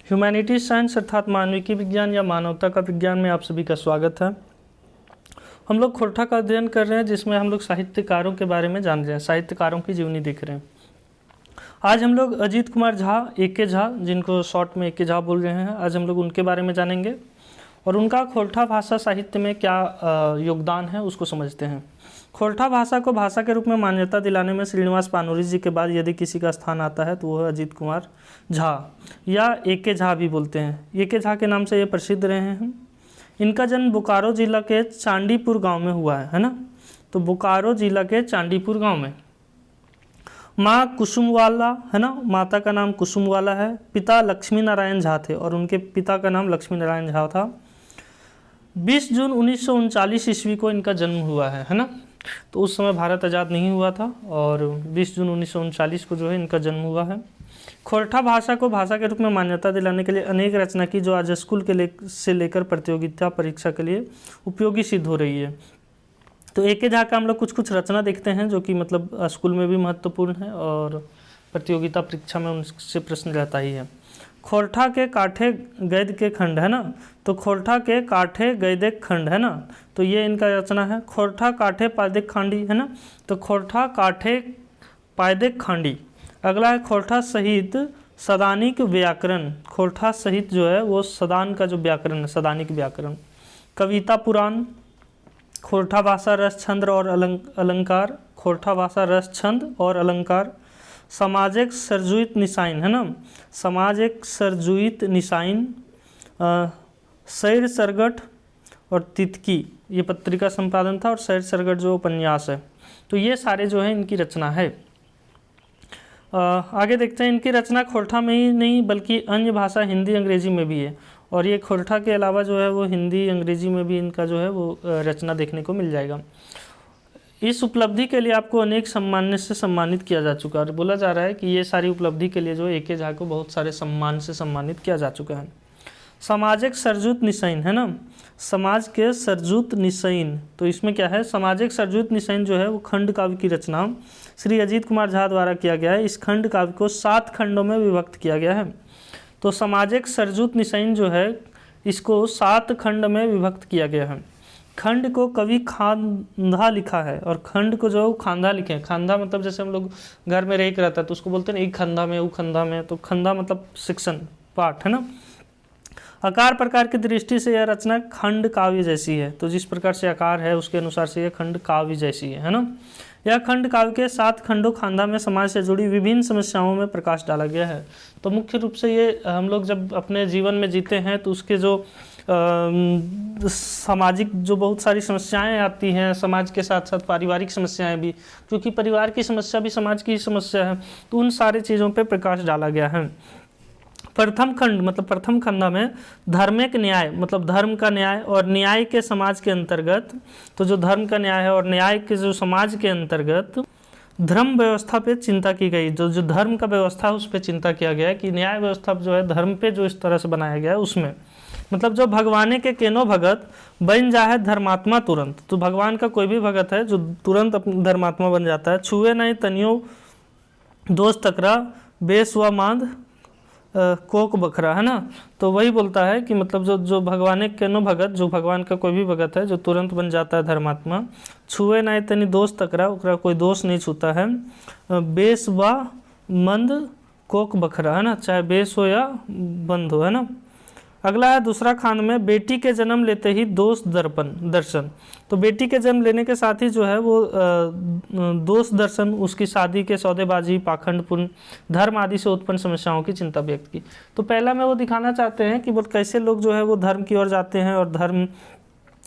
Humanities science अर्थात मानविकी विज्ञान या मानवता का विज्ञान में आप सभी का स्वागत है। हम लोग खोरठा का अध्ययन कर रहे हैं, जिसमें हम लोग साहित्यकारों के बारे में जान रहे हैं, साहित्यकारों की जीवनी देख रहे हैं। आज हम लोग अजीत कुमार झा, ए.के. झा, जिनको शॉर्ट में ए.के. झा बोल रहे हैं, आज हम लोग उनके बारे में जानेंगे और उनका खोरठा भाषा साहित्य में क्या योगदान है उसको समझते हैं। खोरठा भाषा को भाषा के रूप में मान्यता दिलाने में श्रीनिवास पानोरी जी के बाद यदि किसी का स्थान आता है तो वह अजीत कुमार झा या ए.के. झा भी बोलते हैं। ए.के. झा के नाम से ये प्रसिद्ध रहे हैं। इनका जन्म बोकारो जिला के चांदीपुर गांव में हुआ है ना। तो बोकारो जिला के चांदीपुर गांव में। माँ कुसुमवाला है ना, माता का नाम कुसुमवाला है। पिता लक्ष्मी नारायण झा थे और उनके पिता का नाम लक्ष्मी नारायण झा था। 20 जून 1939 ईस्वी को इनका जन्म हुआ है ना। तो उस समय भारत आज़ाद नहीं हुआ था और 20 जून 1939 को जो है इनका जन्म हुआ है। खोरठा भाषा को भाषा के रूप में मान्यता दिलाने के लिए अनेक रचना की, जो आज स्कूल के से लेकर प्रतियोगिता परीक्षा के लिए उपयोगी सिद्ध हो रही है। तो ए.के. झा का हम लोग कुछ रचना देखते हैं जो कि मतलब स्कूल में भी महत्वपूर्ण है और प्रतियोगिता परीक्षा में उनसे प्रश्न रहता ही है। खोरठा के काठे गैद के खंड है ना। तो खोरठा के काठे गैदेक खंड है ना। तो ये इनका रचना है। खोरठा काठे पायदेक खांडी है ना। तो खोरठा काठे पायदेक खांडी। अगला है खोरठा सहित सदानिक व्याकरण। खोरठा सहित जो है वो सदान का जो व्याकरण है, सदानिक व्याकरण। कविता पुराण। खोरठा भाषा रस छंद और अलंकार। खोरठा भाषा रस छंद और अलंकार। समाज एक सरजुइत निशाइन है ना। समाज एक सरजुइत निशाइन। शैर सरगट और तितकी, ये पत्रिका संपादन था, और शैर सरगट जो उपन्यास है। तो ये सारे जो है इनकी रचना है। आगे देखते हैं। इनकी रचना खोरठा में ही नहीं बल्कि अन्य भाषा हिंदी अंग्रेजी में भी है, और ये खोरठा के अलावा जो है वो हिंदी अंग्रेजी में भी इनका जो है वो रचना देखने को मिल जाएगा। इस उपलब्धि के लिए आपको अनेक सम्मान से सम्मानित किया जा चुका है। बोला जा रहा है कि ये सारी उपलब्धि के लिए जो ए.के. झा को बहुत सारे सम्मान से सम्मानित किया जा चुका है। सामाजिक सरजूत निशाइन है ना। समाज के सरजूत निशाइन, तो इसमें क्या है, सामाजिक सरजूत निशाइन जो है वो खंड काव्य की रचना श्री अजीत कुमार झा द्वारा किया गया है। इस खंड काव्य को 7 खंडों में विभक्त किया गया है। तो सामाजिक सरजूत निशाइन जो है इसको 7 खंड में विभक्त किया गया है। खंड को कवि खांधा लिखा है, और खंड को जो खांधा लिखे हैं। खांधा मतलब जैसे हम लोग घर में रेक रहता है तो उसको बोलते हैं एक खंधा में, वो खंधा में। तो खंधा मतलब सेक्शन, पार्ट है ना। आकार प्रकार की दृष्टि से यह रचना खंड काव्य जैसी है। तो जिस प्रकार से आकार है उसके अनुसार से यह खंड काव्य जैसी है ना। यह खंड काव्य के 7 खंडों खांधा में समाज से जुड़ी विभिन्न समस्याओं में प्रकाश डाला गया है। तो मुख्य रूप से ये हम लोग जब अपने जीवन में जीते हैं तो उसके जो सामाजिक जो बहुत सारी समस्याएं आती हैं, समाज के साथ साथ पारिवारिक समस्याएं भी, क्योंकि परिवार की समस्या भी समाज की समस्या है, तो उन सारी चीज़ों पे प्रकाश डाला गया है। प्रथम खंड मतलब प्रथम खंडा में धार्मिक न्याय मतलब धर्म का न्याय और न्याय के समाज के अंतर्गत, तो जो धर्म का न्याय है और न्याय के जो समाज के अंतर्गत धर्म व्यवस्था पे चिंता की गई। जो धर्म का व्यवस्था है उस पर चिंता किया गया है कि न्याय व्यवस्था जो है धर्म पे जो इस तरह से बनाया गया है उसमें, मतलब जो भगवाने के केनो भगत बन जाए धर्मात्मा तुरंत। तो भगवान का कोई भी भगत है जो तुरंत धर्मात्मा बन जाता है। छुए नहीं तनियो दोष तकरा बेस व मांद कोक बखरा है ना। तो वही बोलता है कि मतलब जो भगवान के नो भगत, जो भगवान का कोई भी भगत है जो तुरंत बन जाता है धर्मात्मा। छुए नहीं तनी दोष तकरा, ओकरा कोई दोष नहीं छूता है। बेस व मंद कोक बखरा है ना, चाहे बेस हो या बंद हो है ना। अगला है दूसरा खान में बेटी के जन्म लेते ही दोष दर्शन। तो बेटी के जन्म लेने के साथ ही जो है वो दोष दर्शन, उसकी शादी के सौदेबाजी, पाखंडपूर्ण धर्म आदि से उत्पन्न समस्याओं की चिंता व्यक्त की। तो पहला में वो दिखाना चाहते हैं कि वो कैसे लोग जो है वो धर्म की ओर जाते हैं और धर्म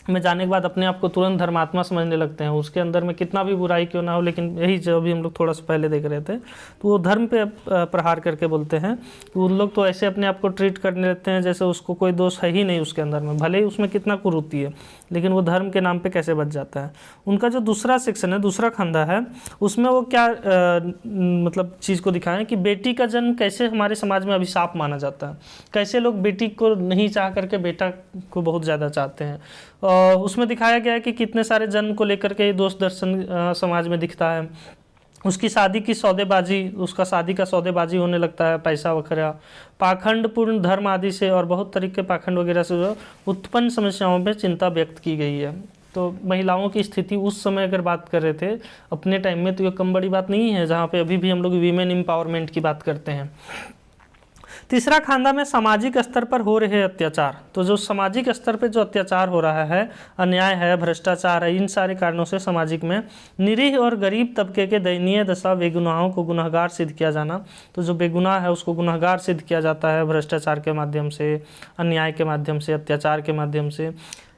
में जाने के बाद अपने आप को तुरंत धर्मात्मा समझने लगते हैं। उसके अंदर में कितना भी बुराई क्यों ना हो, लेकिन यही जो अभी हम लोग थोड़ा सा पहले देख रहे थे, तो वो धर्म पे प्रहार करके बोलते हैं कि उन लोग तो ऐसे अपने आप को ट्रीट करने लगते हैं जैसे उसको कोई दोष है ही नहीं उसके अंदर में, भले ही उसमें कितना कुरीति है, लेकिन वो धर्म के नाम पे कैसे बच जाता है। उनका जो दूसरा सेक्शन है, दूसरा खंडा है, उसमें वो क्या मतलब चीज़ को दिखाएं कि बेटी का जन्म कैसे हमारे समाज में अभिशाप माना जाता है, कैसे लोग बेटी को नहीं चाह करके बेटा को बहुत ज़्यादा चाहते हैं। उसमें दिखाया गया है कि कितने सारे जन्म को लेकर के दोष दर्शन समाज में दिखता है। उसकी शादी की सौदेबाजी, उसका शादी का सौदेबाजी होने लगता है, पैसा वगैरह, पाखंडपूर्ण धर्म आदि से और बहुत तरीके पाखंड वगैरह से जो उत्पन्न समस्याओं में चिंता व्यक्त की गई है। तो महिलाओं की स्थिति उस समय अगर बात कर रहे थे अपने टाइम में, तो ये कम बड़ी बात नहीं है, जहाँ पे अभी भी हम लोग वीमेन एम्पावरमेंट की बात करते हैं। तीसरा खांदा में सामाजिक स्तर पर हो रहे अत्याचार। तो जो सामाजिक स्तर पर जो अत्याचार हो रहा है, अन्याय है, भ्रष्टाचार है, इन सारे कारणों से सामाजिक में निरीह और गरीब तबके के दयनीय दशा, बेगुनाहों को गुनहगार सिद्ध किया जाना। तो जो बेगुनाह है उसको गुनहगार सिद्ध किया जाता है भ्रष्टाचार के माध्यम से, अन्याय के माध्यम से, अत्याचार के माध्यम से।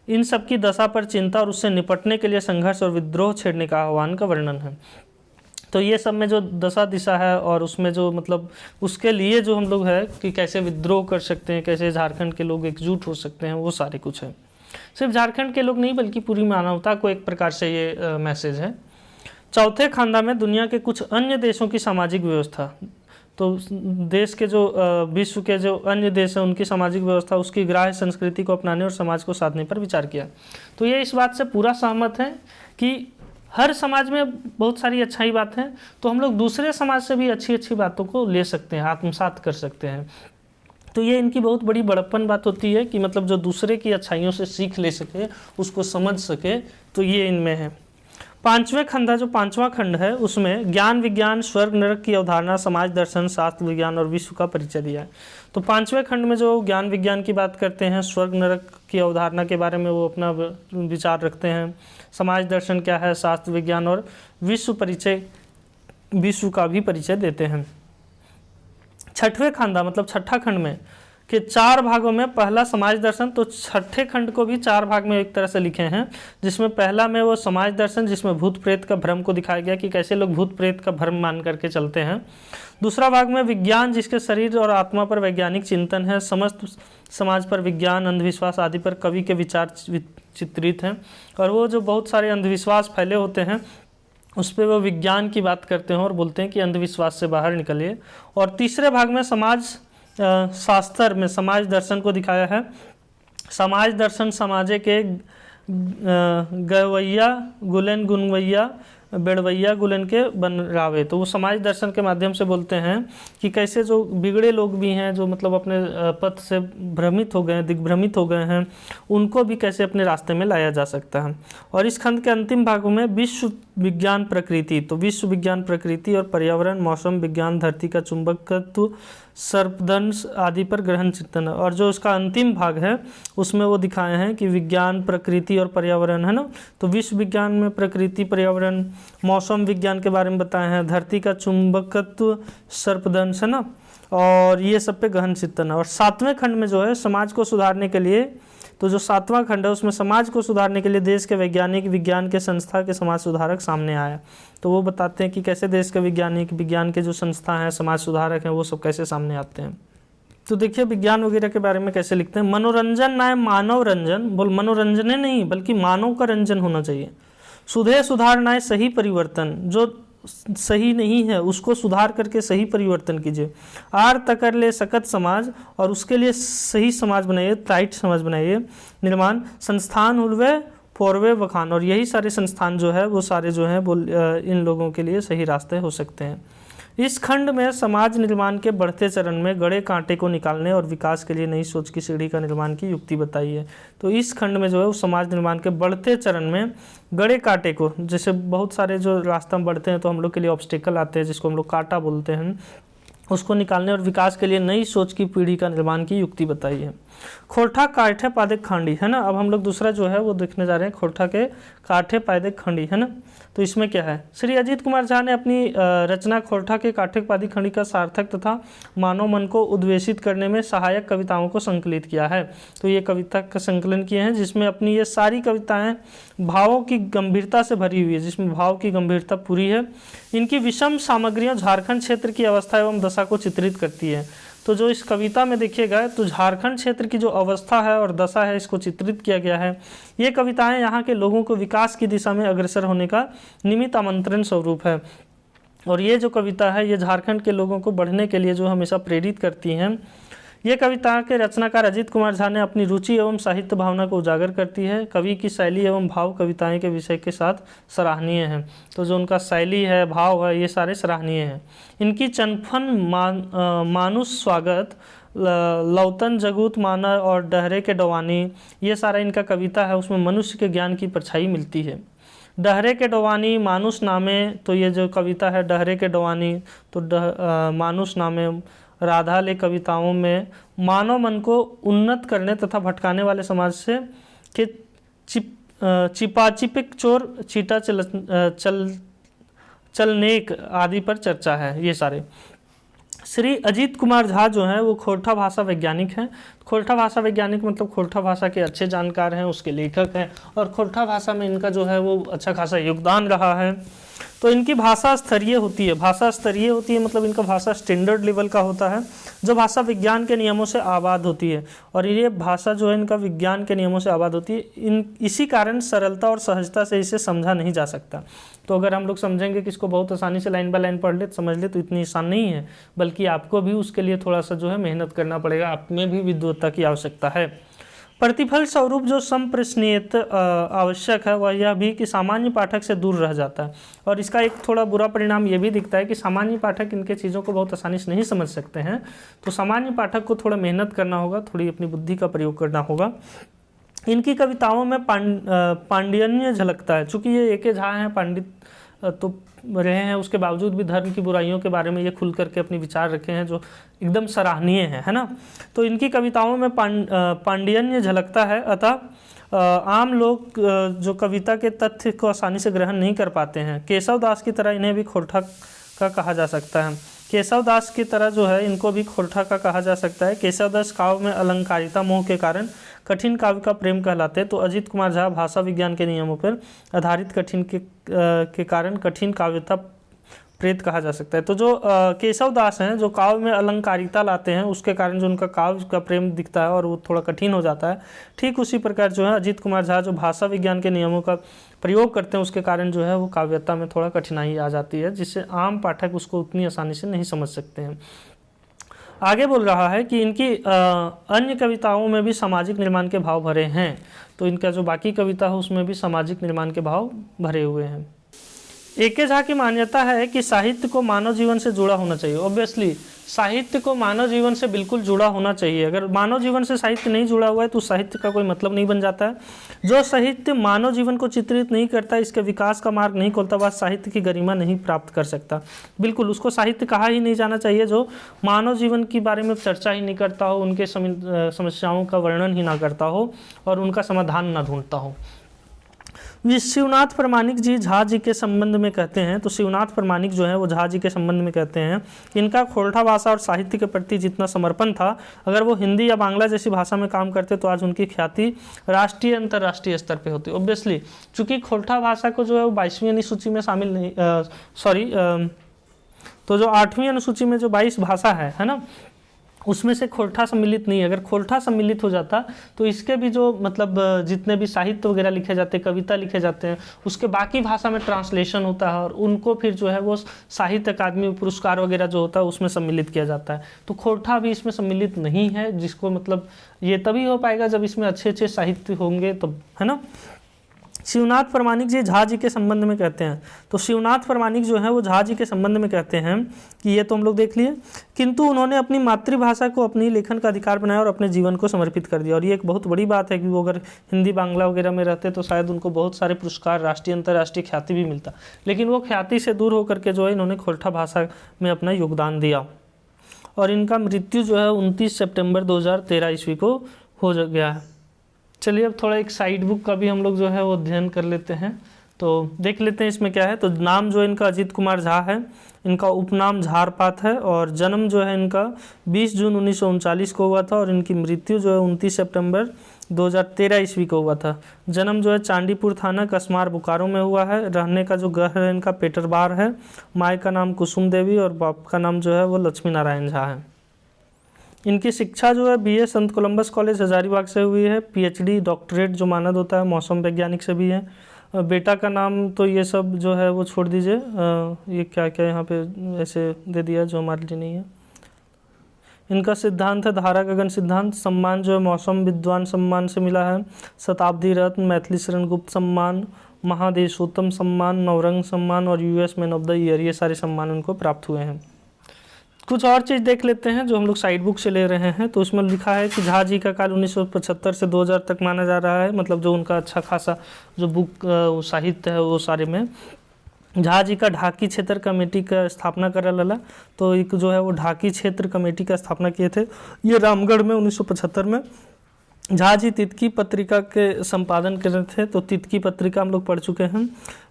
इन सब की दशा पर चिंता और उससे निपटने के लिए संघर्ष और विद्रोह छेड़ने का आह्वान का वर्णन है। तो ये सब में जो दशा दिशा है और उसमें जो मतलब उसके लिए जो हम लोग है कि कैसे विद्रोह कर सकते हैं, कैसे झारखंड के लोग एकजुट हो सकते हैं, वो सारे कुछ है। सिर्फ झारखंड के लोग नहीं बल्कि पूरी मानवता को एक प्रकार से ये मैसेज है। चौथे खांदा में दुनिया के कुछ अन्य देशों की सामाजिक व्यवस्था। तो देश के जो विश्व के जो अन्य देश हैं उनकी सामाजिक व्यवस्था, उसकी ग्राह्य संस्कृति को अपनाने और समाज को साधने पर विचार किया। तो ये इस बात से पूरा सहमत है कि हर समाज में बहुत सारी अच्छाई बात है, तो हम लोग दूसरे समाज से भी अच्छी अच्छी बातों को ले सकते हैं, आत्मसात कर सकते हैं। तो ये इनकी बहुत बड़ी बड़प्पन बात होती है कि मतलब जो दूसरे की अच्छाइयों से सीख ले सके, उसको समझ सके, तो ये इनमें है। पांचवें खंड, जो पांचवा खंड है, उसमें ज्ञान विज्ञान, स्वर्ग नरक की अवधारणा, समाज दर्शन, शास्त्र विज्ञान और विश्व का परिचय दिया है। तो पांचवें खंड में जो ज्ञान विज्ञान की बात करते हैं, स्वर्ग नरक की अवधारणा के बारे में वो अपना विचार रखते हैं, समाज दर्शन क्या है, शास्त्र विज्ञान और विश्व का भी परिचय देते हैं। छठवें खंडा मतलब छठा खंड में के 4 भागों में, पहला समाज दर्शन, तो छठे खंड को भी 4 भाग में एक तरह से लिखे हैं, जिसमें पहला में वो समाज दर्शन, जिसमें भूत प्रेत का भ्रम को दिखाया गया कि कैसे लोग भूत प्रेत का भ्रम मान करके चलते हैं। दूसरा भाग में विज्ञान, जिसके शरीर और आत्मा पर वैज्ञानिक चिंतन है, समस्त समाज पर विज्ञान, अंधविश्वास आदि पर कवि के विचार चित्रित हैं, और वो जो बहुत सारे अंधविश्वास फैले होते हैं उस पर वो विज्ञान की बात करते हैं और बोलते हैं कि अंधविश्वास से बाहर निकलिए। और तीसरे भाग में समाज शास्त्र में समाज दर्शन को दिखाया है। समाज दर्शन समाजे के गवैया गुलेन गुनवैया बेड़वैया गुलेन के बन रावे। तो वो समाज दर्शन के माध्यम से बोलते हैं कि कैसे जो बिगड़े लोग भी हैं, जो मतलब अपने पथ से भ्रमित हो गए हैं, दिग्भ्रमित हो गए हैं, उनको भी कैसे अपने रास्ते में लाया जा सकता है। और इस खंड के अंतिम भागों में विश्व विज्ञान प्रकृति, तो विश्व विज्ञान प्रकृति और पर्यावरण, मौसम विज्ञान, धरती का चुंबकत्व, सर्पदंश आदि पर गहन चिंतन है। और जो इसका अंतिम भाग है उसमें वो दिखाए हैं कि विज्ञान, प्रकृति और पर्यावरण है ना, तो विश्व विज्ञान में प्रकृति, पर्यावरण, मौसम विज्ञान के बारे में बताए हैं, धरती का चुंबकत्व, सर्पदंश है ना, और ये सब पे गहन चिंतन है। और 7वें खंड में जो है समाज को सुधारने के लिए, तो जो 7वां खंड है उसमें समाज को सुधारने के लिए देश के वैज्ञानिक, विज्ञान के संस्था के समाज सुधारक सामने आया। तो वो बताते हैं कि कैसे देश के वैज्ञानिक, विज्ञान के जो संस्था हैं, समाज सुधारक हैं, वो सब कैसे सामने आते हैं। तो देखिए विज्ञान वगैरह के बारे में कैसे लिखते हैं। मनोरंजन नाय मानव रंजन, बोल मनोरंजन नहीं बल्कि मानव का रंजन होना चाहिए। सुधे सुधार नाय सही परिवर्तन, जो सही नहीं है उसको सुधार करके सही परिवर्तन कीजिए। आर तकर ले सकत समाज, और उसके लिए सही समाज बनाइए, टाइट समाज बनाइए। निर्माण संस्थान हुलवे फोरवे बखान, और यही सारे संस्थान जो है वो सारे जो हैं वो इन लोगों के लिए सही रास्ते हो सकते हैं। इस खंड में समाज निर्माण के बढ़ते चरण में गड़े कांटे को निकालने और विकास के लिए नई सोच की सीढ़ी का निर्माण की युक्ति बताई है। तो इस खंड में जो है वो समाज निर्माण के बढ़ते चरण में गड़े कांटे को, जैसे बहुत सारे जो रास्ता में बढ़ते हैं तो हम लोग के लिए ऑब्स्टेकल आते हैं जिसको हम लोग कांटा बोलते हैं, उसको निकालने और विकास के लिए नई सोच की पीढ़ी का निर्माण की युक्ति बताई है। खोरठा काठे पादक खांडी है ना। अब हम लोग दूसरा जो है वो देखने जा रहे हैं खोरठा के काठे पादक खंडी है ना। तो इसमें क्या है, श्री अजीत कुमार झा ने अपनी रचना खोरठा के काठे पादक खंडी का सार्थक तथा मानव मन को उद्वेषित करने में सहायक कविताओं को संकलित किया है। तो ये कविता का संकलन किए हैं जिसमें अपनी ये सारी कविताएं भावों की गंभीरता से भरी हुई है, जिसमें भाव की गंभीरता पूरी है। इनकी विषम सामग्रियां झारखंड क्षेत्र की अवस्था एवं दशा को चित्रित करती है। तो जो इस कविता में देखिएगा तो झारखंड क्षेत्र की जो अवस्था है और दशा है इसको चित्रित किया गया है। ये कविताएं यहाँ के लोगों को विकास की दिशा में अग्रसर होने का निमित्त आमंत्रण स्वरूप है। और ये जो कविता है ये झारखंड के लोगों को बढ़ने के लिए जो हमेशा प्रेरित करती हैं। ये कविता के रचनाकार अजीत कुमार झा ने अपनी रुचि एवं साहित्य भावना को उजागर करती है। कवि की शैली एवं भाव कविताएं के विषय के साथ सराहनीय है। तो जो उनका शैली है, भाव है, ये सारे सराहनीय हैं। इनकी चनफन, मानुष स्वागत, लौतन जगूत माना और डहरे के डवानी, ये सारा इनका कविता है, उसमें मनुष्य के ज्ञान की परछाई मिलती है। डहरे के डवानी, मानुष नामे, तो ये जो कविता है डहरे के डवानी, तो मानुष नामे, राधा ले कविताओं में मानव मन को उन्नत करने तथा भटकाने वाले समाज से के चिपाचिपिक चोर, चीटा चलनेक आदि पर चर्चा है। ये सारे श्री अजीत कुमार झा जो हैं वो खोरठा भाषा वैज्ञानिक हैं। खोरठा भाषा वैज्ञानिक मतलब खोरठा भाषा के अच्छे जानकार हैं, उसके लेखक हैं, और खोरठा भाषा में इनका जो है वो अच्छा खासा योगदान रहा है। तो इनकी भाषा स्तरीय होती है। भाषा स्तरीय होती है मतलब इनका भाषा स्टैंडर्ड लेवल का होता है, जो भाषा विज्ञान के नियमों से आबाद होती है। और ये भाषा जो है इनका विज्ञान के नियमों से आबाद होती है। इसी कारण सरलता और सहजता से इसे समझा नहीं जा सकता। तो अगर हम लोग समझेंगे कि इसको बहुत आसानी से लाइन बाय लाइन पढ़ ले, समझ ले, तो इतनी आसान नहीं है, बल्कि आपको भी उसके लिए थोड़ा सा जो है मेहनत करना पड़ेगा। आप में भी विद्वत्ता की आवश्यकता है। प्रतिफल स्वरूप जो संप्रश्नीयत आवश्यक है वह यह भी कि सामान्य पाठक से दूर रह जाता है। और इसका एक थोड़ा बुरा परिणाम ये भी दिखता है कि सामान्य पाठक इनके चीज़ों को बहुत आसानी से नहीं समझ सकते हैं। तो सामान्य पाठक को थोड़ा मेहनत करना होगा, थोड़ी अपनी बुद्धि का प्रयोग करना होगा। इनकी कविताओं में पांडियन्य झलकता है। चूँकि ये एक झा हैं, पंडित तो रहे हैं, उसके बावजूद भी धर्म की बुराइयों के बारे में ये खुल करके अपने विचार रखे हैं, जो एकदम सराहनीय है ना। तो इनकी कविताओं में पांडियन्य झलकता है। अतः आम लोग जो कविता के तथ्य को आसानी से ग्रहण नहीं कर पाते हैं। केशव दास की तरह इन्हें भी खोरठा का कहा जा सकता है। केशव दास की तरह जो है इनको भी खोरठा का कहा जा सकता है। केशव दास काव्य में अलंकारिता मोह के कारण कठिन काव्य का प्रेम कहलाते हैं। तो अजीत कुमार झा भाषा विज्ञान के नियमों पर आधारित कठिन के कारण कठिन काव्यता प्रेत कहा जा सकता है। तो जो केशव दास हैं, जो काव्य में अलंकारिता लाते हैं, उसके कारण जो उनका काव्य का प्रेम दिखता है और वो थोड़ा कठिन हो जाता है। ठीक उसी प्रकार जो है अजीत कुमार झा जो भाषा विज्ञान के नियमों का प्रयोग करते हैं, उसके कारण जो है वो काव्यता में थोड़ा कठिनाई आ जाती है, जिससे आम पाठक उसको उतनी आसानी से नहीं समझ सकते हैं। आगे बोल रहा है कि इनकी अन्य कविताओं में भी सामाजिक निर्माण के भाव भरे हैं। तो इनका जो बाकी कविता है उसमें भी सामाजिक निर्माण के भाव भरे हुए हैं। ए.के. झा की मान्यता है कि साहित्य को मानव जीवन से जुड़ा होना चाहिए। ऑब्वियसली साहित्य को मानव जीवन से बिल्कुल जुड़ा होना चाहिए। अगर मानव जीवन से साहित्य नहीं जुड़ा हुआ है तो साहित्य का कोई मतलब नहीं बन जाता है। जो साहित्य मानव जीवन को चित्रित नहीं करता, इसके विकास का मार्ग नहीं खोलता, वह साहित्य की गरिमा नहीं प्राप्त कर सकता। बिल्कुल उसको साहित्य कहा ही नहीं जाना चाहिए जो मानव जीवन के बारे में चर्चा ही नहीं करता हो, उनके समस्याओं का वर्णन ही ना करता हो और उनका समाधान ना ढूंढता हो। शिवनाथ प्रमाणिक जी झा जी के संबंध में कहते हैं, तो शिवनाथ प्रमाणिक जो है वो झा जी के संबंध में कहते हैं, इनका खोरठा भाषा और साहित्य के प्रति जितना समर्पण था, अगर वो हिंदी या बांग्ला जैसी भाषा में काम करते तो आज उनकी ख्याति राष्ट्रीय अंतर्राष्ट्रीय स्तर पे होती। ऑब्वियसली चूँकि खोरठा भाषा को जो है वो 22वीं अनुसूची में शामिल नहीं, तो जो 8वीं अनुसूची में जो 22 भाषा है ना, उसमें से खोरठा सम्मिलित नहीं है। अगर खोरठा सम्मिलित हो जाता तो इसके भी जो मतलब जितने भी साहित्य वगैरह लिखे जाते हैं, कविता लिखे जाते हैं, उसके बाकी भाषा में ट्रांसलेशन होता है और उनको फिर जो है वो साहित्य अकादमी पुरस्कार वगैरह जो होता है उसमें सम्मिलित किया जाता है। तो खोरठा भी इसमें सम्मिलित नहीं है, जिसको मतलब ये तभी हो पाएगा जब इसमें अच्छे अच्छे साहित्य होंगे तब, है ना। शिवनाथ प्रमाणिक जी झा जी के संबंध में कहते हैं, तो शिवनाथ प्रमाणिक जो है वो झा जी के संबंध में कहते हैं कि ये तो हम लोग देख लिए, किंतु उन्होंने अपनी मातृभाषा को अपनी लेखन का अधिकार बनाया और अपने जीवन को समर्पित कर दिया। और ये एक बहुत बड़ी बात है कि वो अगर हिंदी बांग्ला वगैरह में रहते तो शायद उनको बहुत सारे पुरस्कार, राष्ट्रीय अंतर्राष्ट्रीय ख्याति भी मिलता, लेकिन वो ख्याति से दूर होकर के जो है इन्होंने खोरठा भाषा में अपना योगदान दिया। और इनका मृत्यु जो है 29 सितंबर 2013 ईस्वी को हो गया है। चलिए अब थोड़ा एक साइड बुक का भी हम लोग जो है वो अध्ययन कर लेते हैं, तो देख लेते हैं इसमें क्या है। तो नाम जो है इनका अजीत कुमार झा है, इनका उपनाम झारपात है और जन्म जो है इनका 20 जून 1939 को हुआ था और इनकी मृत्यु जो है 29 सितंबर 2013 ईस्वी को हुआ था। जन्म जो है चांदीपुर थाना कसमार बोकारो में हुआ है। रहने का जो घर है इनका पेटरबार है। माँ का नाम कुसुम देवी और बाप का नाम जो है वो लक्ष्मी नारायण झा है। इनकी शिक्षा जो है बीए संत कोलंबस कॉलेज हजारीबाग से हुई है। पीएचडी डॉक्टरेट जो मानद होता है मौसम वैज्ञानिक से भी है। बेटा का नाम तो ये सब जो है वो छोड़ दीजिए, ये क्या क्या यहाँ पे ऐसे दे दिया जो हमारे लिए नहीं है। इनका सिद्धांत है धारा गगन सिद्धांत। सम्मान जो है मौसम विद्वान सम्मान से मिला है, शताब्दी रत्न, मैथिली शरण गुप्त सम्मान, महादेशोत्तम सम्मान, नवरंग सम्मान और US man of the year, ये सारे सम्मान उनको प्राप्त हुए हैं। कुछ और चीज़ देख लेते हैं जो हम लोग साइड बुक से ले रहे हैं। तो उसमें लिखा है कि झा जी का काल 1975 से 2000 तक माना जा रहा है, मतलब जो उनका अच्छा खासा जो बुक साहित्य है वो सारे में। झा जी का ढाकी क्षेत्र कमेटी का स्थापना करा लला, तो एक जो है वो ढाकी क्षेत्र कमेटी का स्थापना किए थे, ये रामगढ़ में 1975 में। झा जी तितकी पत्रिका के संपादन कर रहे थे, तो तितकी पत्रिका हम लोग पढ़ चुके हैं।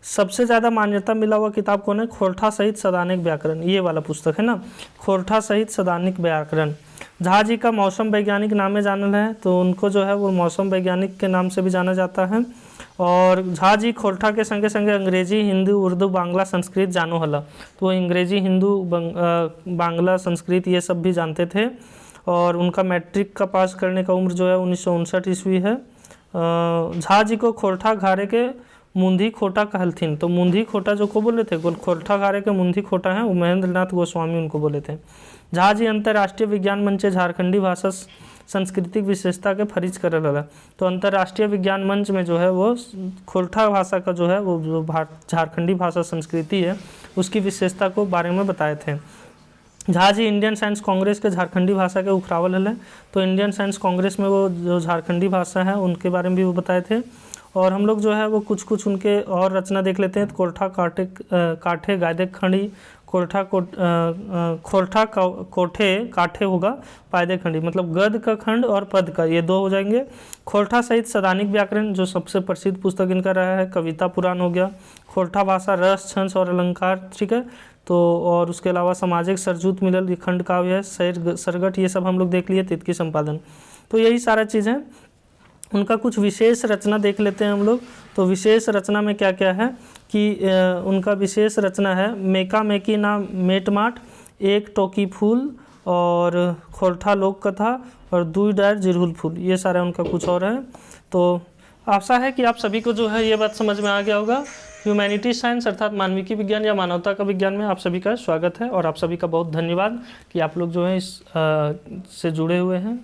सबसे ज़्यादा मान्यता मिला हुआ किताब कौन है? खोरठा सहित सदानिक व्याकरण, ये वाला पुस्तक है ना, खोरठा सहित सदानिक व्याकरण। झा जी का मौसम वैज्ञानिक नामे जानल है, तो उनको जो है वो मौसम वैज्ञानिक के नाम से भी जाना जाता है। और झा जी खोरठा के संगे संगे अंग्रेजी, हिंदी, उर्दू, बांग्ला, संस्कृत जानो हला, तो वो अंग्रेजी, हिंदू, बांग्ला, संस्कृत ये सब भी जानते थे। और उनका मैट्रिक का पास करने का उम्र जो है 1959 ईस्वी है। झा जी को खोरठा घारे के मुंधी खोटा कहलथिन, तो मुंधी खोटा जो को बोले थे, खोरठा घारे के मुंधी खोटा है, वो महेंद्र नाथ गोस्वामी उनको बोले थे। झा जी अंतर्राष्ट्रीय विज्ञान मंच झारखंडी भाषा सांस्कृतिक विशेषता के फरिज कर लगा, तो अंतर्राष्ट्रीय विज्ञान मंच में जो है वो खोरठा भाषा का जो है वो जो झारखंडी भाषा संस्कृति है उसकी विशेषता को बारे में बताए थे। झा जी इंडियन साइंस कांग्रेस के झारखंडी भाषा के उखरावल है, तो इंडियन साइंस कांग्रेस में वो जो झारखंडी भाषा है उनके बारे में भी वो बताए थे। और हम लोग जो है वो कुछ उनके और रचना देख लेते हैं। खोरठा काठे गायदे खंडी, खोरठा कोठे काठे होगा पायदे खंडी, मतलब गद का खंड और पद का, ये दो हो जाएंगे। खोरठा सहित सदानिक व्याकरण जो सबसे प्रसिद्ध पुस्तक इनका रहा है, कविता पुराण हो गया। खोरठा भाषा रस, छंस और अलंकार, ठीक है। तो और उसके अलावा सामाजिक सरजूत मिलल, खंड काव्य है, सरगट, ये सब हम लोग देख लिए। तितकी संपादन, तो यही सारा चीज़ है। उनका कुछ विशेष रचना देख लेते हैं हम लोग। तो विशेष रचना में क्या क्या है कि उनका विशेष रचना है मेका मेकी ना मेट माट, एक टोकी फूल और खोरठा लोक कथा और दुई डायर जिरहुल फूल, ये सारा उनका कुछ और है। तो आशा है कि आप सभी को जो है ये बात समझ में आ गया होगा। ह्यूमैनिटी साइंस अर्थात मानविकी विज्ञान या मानवता का विज्ञान में आप सभी का स्वागत है और आप सभी का बहुत धन्यवाद कि आप लोग जो है इस से जुड़े हुए हैं।